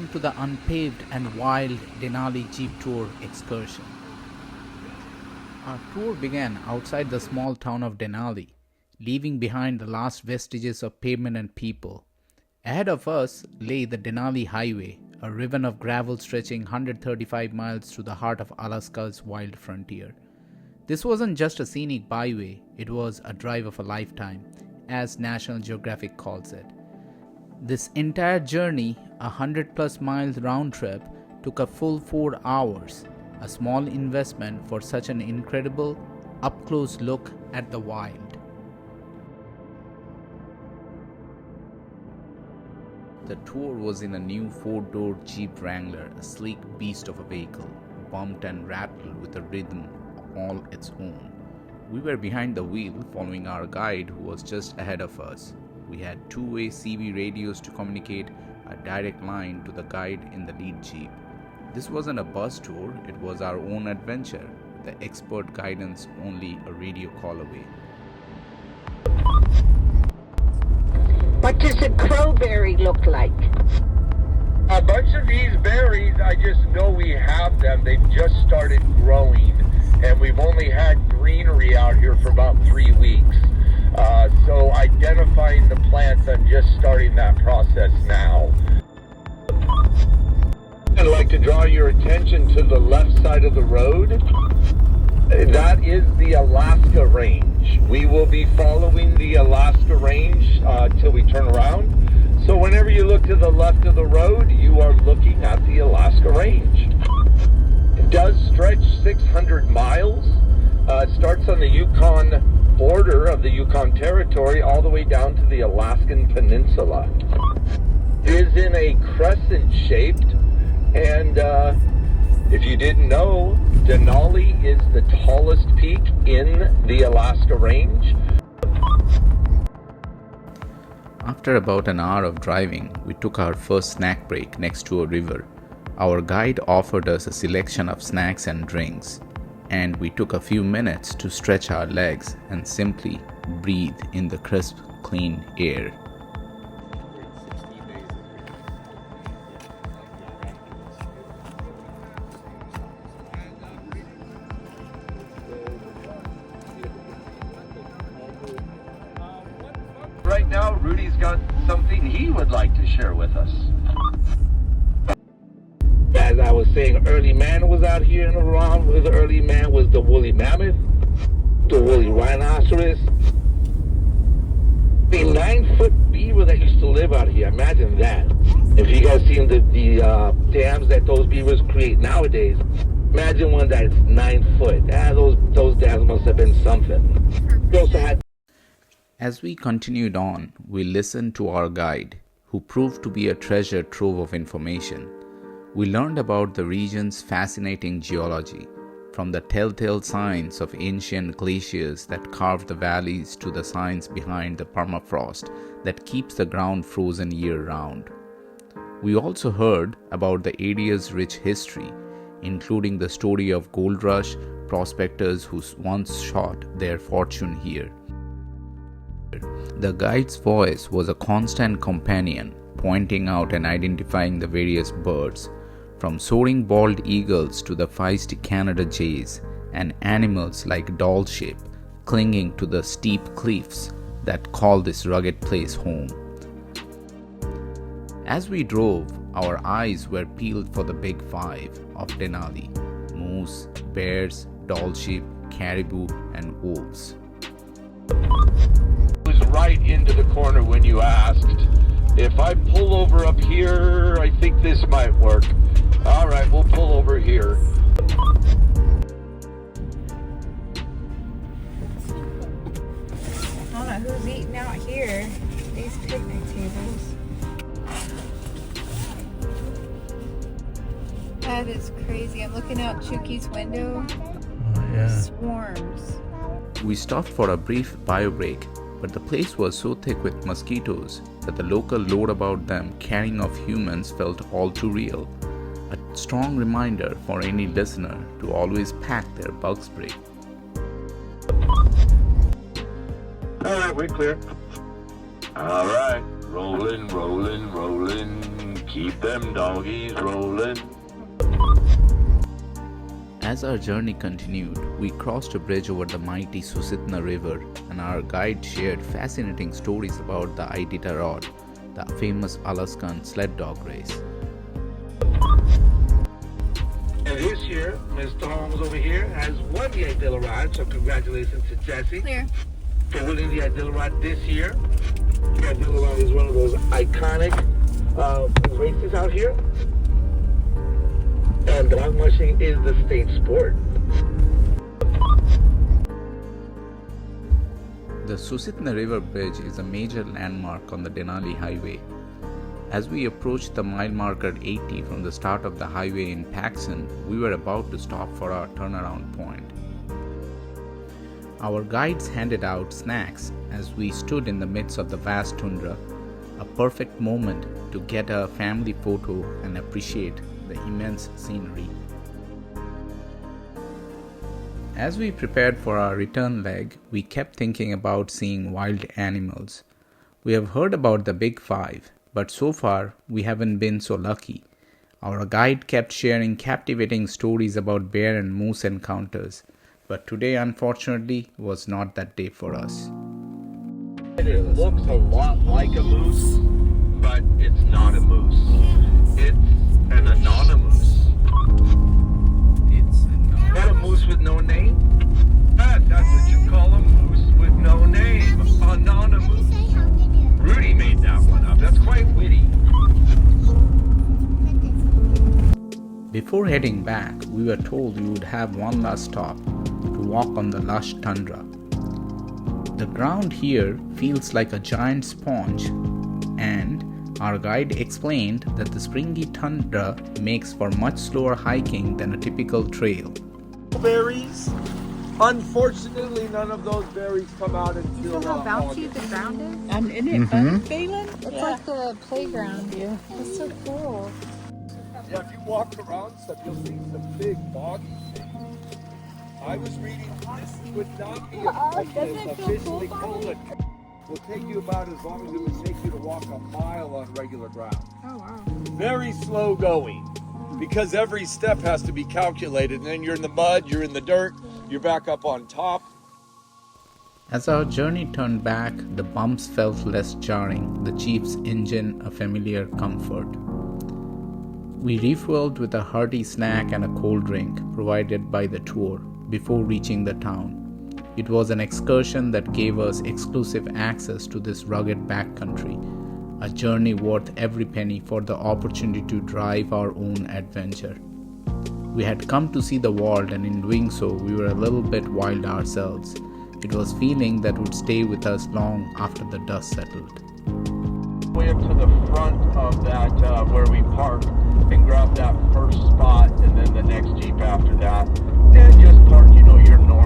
Welcome to the unpaved and wild Denali Jeep Tour Excursion. Our tour began outside the small town of Denali, leaving behind the last vestiges of pavement and people. Ahead of us lay the Denali Highway, a ribbon of gravel stretching 135 miles through the heart of Alaska's wild frontier. This wasn't just a scenic byway, it was a drive of a lifetime, as National Geographic calls it. This entire journey, 100+ miles round trip, took a full 4 hours, a small investment for such an incredible, up-close look at the wild. The tour was in a new 4-door Jeep Wrangler, a sleek beast of a vehicle, bumped and rattled with a rhythm all its own. We were behind the wheel, following our guide who was just ahead of us. We had two-way CB radios to communicate, a direct line to the guide in the lead Jeep. This wasn't a bus tour, it was our own adventure, the expert guidance only a radio call away. What does a crowberry look like? A bunch of these berries, I just know we have them. They've just started growing, and we've only had greenery out here for about 3 weeks. So identifying the plants, I'm just starting that process now. I'd like to draw your attention to the left side of the road. That is the Alaska Range. We will be following the Alaska Range till we turn around. So whenever you look to the left of the road, you are looking at the Alaska Range. It does stretch 600 miles. It starts on the Yukon border of the Yukon Territory all the way down to the Alaskan Peninsula. It is in a crescent shaped, and if you didn't know, Denali is the tallest peak in the Alaska Range. After about an hour of driving, we took our first snack break next to a river. Our guide offered us a selection of snacks and drinks, and we took a few minutes to stretch our legs and simply breathe in the crisp, clean air. Right now, Rudy's got something he would like to share with us. As I was saying, early man was out here and around. The early man was the woolly mammoth, the woolly rhinoceros, the 9-foot beaver that used to live out here. Imagine that. If you guys seen the dams that those beavers create nowadays, imagine one that's 9 foot. Those dams must have been something. We also had. As we continued on, we listened to our guide, who proved to be a treasure trove of information. We learned about the region's fascinating geology, from the telltale signs of ancient glaciers that carved the valleys to the science behind the permafrost that keeps the ground frozen year-round. We also heard about the area's rich history, including the story of gold rush prospectors who once shot their fortune here. The guide's voice was a constant companion, pointing out and identifying the various birds, from soaring bald eagles to the feisty Canada jays, and animals like doll sheep clinging to the steep cliffs that call this rugged place home. As we drove, our eyes were peeled for the big five of Denali: moose, bears, doll sheep, caribou, and wolves. It was right into the corner when you asked. If I pull over up here, I think this might work. All right, we'll pull over here. I don't know who's eating out here. These picnic tables. That is crazy. I'm looking out Chuki's window. Oh, yeah. Swarms. We stopped for a brief bio break, but the place was so thick with mosquitoes that the local lore about them carrying off humans felt all too real. A strong reminder for any listener to always pack their bug spray. All right, we're clear. All right, rolling. Keep them doggies rolling. As our journey continued, we crossed a bridge over the mighty Susitna River, and our guide shared fascinating stories about the Iditarod, the famous Alaskan sled dog race. And this year, Mr. Holmes over here has won the Iditarod, so congratulations to Jesse Clear. for winning the Iditarod this year. The Iditarod is one of those iconic races out here. And dog mushing is the state sport. The Susitna River Bridge is a major landmark on the Denali Highway. As we approached the mile marker 80 from the start of the highway in Paxson, we were about to stop for our turnaround point. Our guides handed out snacks as we stood in the midst of the vast tundra, a perfect moment to get a family photo and appreciate the immense scenery. As we prepared for our return leg, we kept thinking about seeing wild animals. We have heard about the Big Five, but so far we haven't been so lucky. Our guide kept sharing captivating stories about bear and moose encounters, but today unfortunately was not that day for us. It looks a lot like a moose, but it's not a moose. It's an anonymous. Not a moose with no name? That's what you call a moose with no name. Anonymous. Rudy made that one up. That's quite witty. Before heading back, we were told we would have one last stop to walk on the lush tundra. The ground here feels like a giant sponge, and our guide explained that the springy tundra makes for much slower hiking than a typical trail. Berries. Unfortunately, none of those berries come out until You know how bouncy the ground is? And isn't it fun, Balin? It's like the playground. Yeah. It's so cool. Yeah, if you walk around stuff, you'll see some big boggy things. I was reading this would not be officially called it. Will take you about as long as it would take you to walk a mile on regular ground. Oh, wow. Very slow going because every step has to be calculated, and then you're in the mud, you're in the dirt, you're back up on top. As our journey turned back, the bumps felt less jarring, the Jeep's engine a familiar comfort. We refueled with a hearty snack and a cold drink provided by the tour before reaching the town. It was an excursion that gave us exclusive access to this rugged backcountry, a journey worth every penny for the opportunity to drive our own adventure. We had come to see the world, and in doing so, we were a little bit wild ourselves. It was a feeling that would stay with us long after the dust settled. Way up to the front of that where we park and grab that first spot, and then the next Jeep after that, and just park, your normal